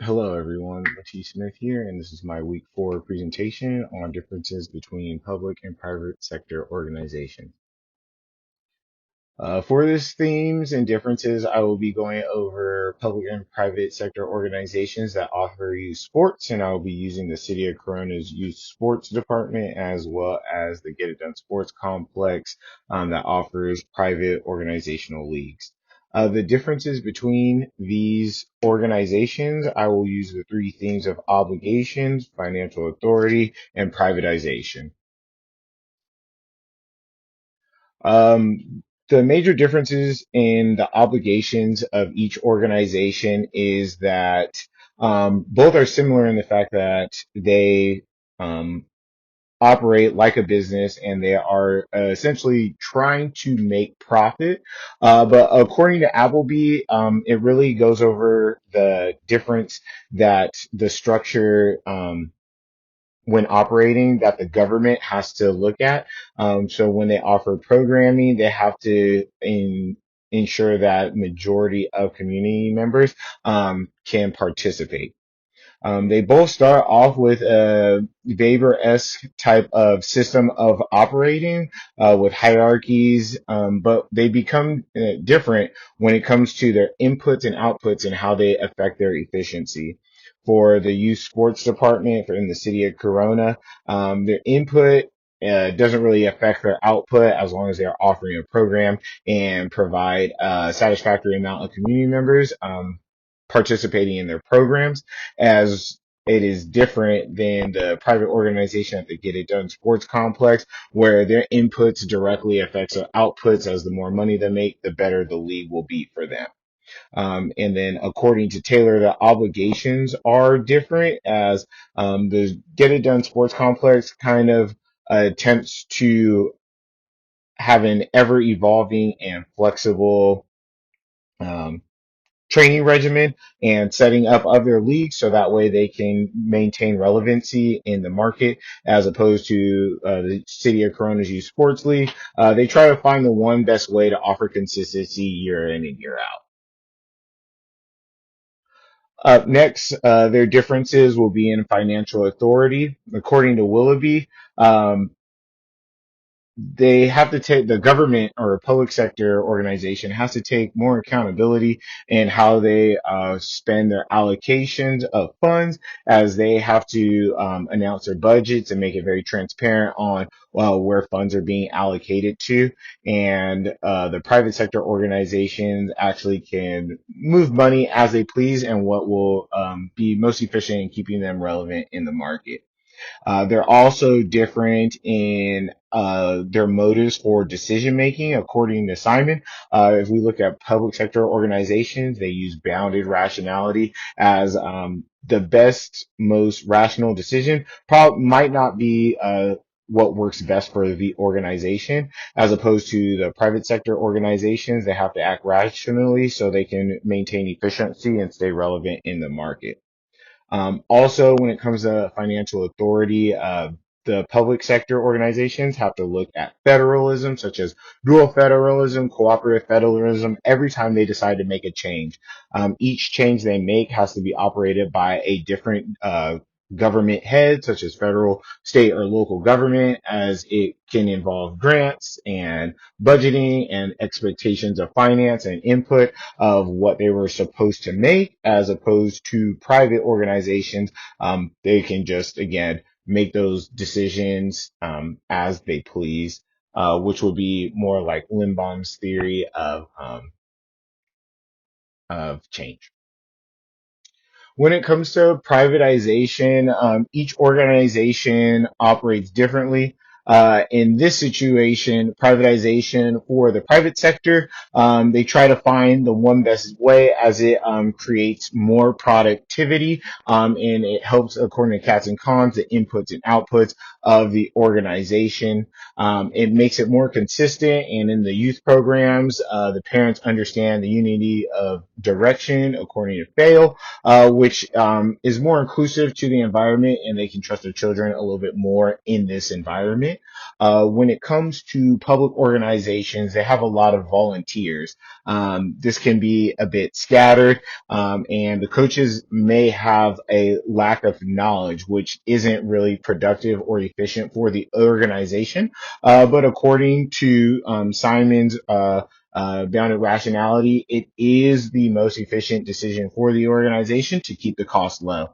Hello everyone, T. Smith here, and this is my week 4 presentation on differences between public and private sector organizations. For this themes and differences, I will be going over public and private sector organizations that offer youth sports, and I will be using the City of Corona's youth sports department as well as the Get It Done Sports Complex that offers private organizational leagues. The differences between these organizations, I will use the three themes of obligations, financial authority, and privatization. The major differences in the obligations of each organization is that both are similar in the fact that they um, operate like a business and they are essentially trying to make profit. But according to Appleby, it really goes over the difference that the structure when operating that the government has to look at. So when they offer programming, they have to ensure that majority of community members can participate. They both start off with a Weber-esque type of system of operating with hierarchies, but they become different when it comes to their inputs and outputs and how they affect their efficiency. For the youth sports department in the city of Corona, their input doesn't really affect their output as long as they are offering a program and provide a satisfactory amount of community members participating in their programs, as it is different than the private organization at the Get It Done Sports Complex, where their inputs directly affects their outputs. As the more money they make, the better the league will be for them. And then according to Taylor, the obligations are different as the Get It Done Sports Complex kind of attempts to have an ever evolving and flexible um, training regimen and setting up other leagues so that way they can maintain relevancy in the market as opposed to the City of Corona's Youth Sports League. They try to find the one best way to offer consistency year in and year out. Up next, their differences will be in financial authority. According to Willoughby, they have to take the government or a public sector organization has to take more accountability in how they spend their allocations of funds, as they have to announce their budgets and make it very transparent on where funds are being allocated to. And the private sector organizations actually can move money as they please and what will be most efficient in keeping them relevant in the market. They're also different in their motives for decision making, according to Simon. If we look at public sector organizations, they use bounded rationality as the best, most rational decision. Probably might not be what works best for the organization, as opposed to the private sector organizations. They have to act rationally so they can maintain efficiency and stay relevant in the market. Also, when it comes to financial authority, the public sector organizations have to look at federalism, such as dual federalism, cooperative federalism, every time they decide to make a change. Each change they make has to be operated by a different government head, such as federal, state, or local government, as it can involve grants and budgeting and expectations of finance and input of what they were supposed to make, as opposed to private organizations. They can just, again, make those decisions as they please, which would be more like Limbaum's theory of change. When it comes to privatization, each organization operates differently. In this situation, privatization for the private sector, they try to find the one best way, as it creates more productivity, and it helps, according to Katz and Cons, the inputs and outputs of the organization. It makes it more consistent, and in the youth programs, the parents understand the unity of direction, according to Fail, which is more inclusive to the environment, and they can trust their children a little bit more in this environment. second. When it comes to public organizations, they have a lot of volunteers. This can be a bit scattered, and the coaches may have a lack of knowledge, which isn't really productive or efficient for the organization. But according to Simon's bounded rationality, it is the most efficient decision for the organization to keep the cost low.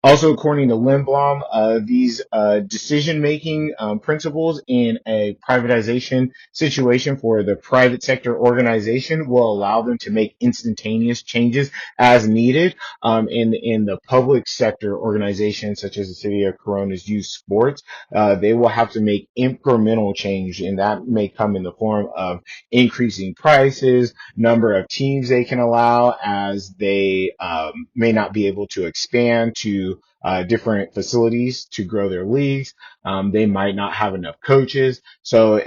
Also, according to Lindblom, these decision-making principles in a privatization situation for the private sector organization will allow them to make instantaneous changes as needed. In the public sector organizations, such as the City of Corona's youth sports, they will have to make incremental change, and that may come in the form of increasing prices, number of teams they can allow, as they may not be able to expand to different facilities to grow their leagues. They might not have enough coaches. So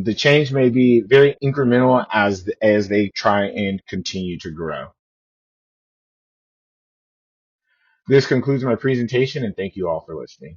the change may be very incremental as they try and continue to grow. This concludes my presentation, and thank you all for listening.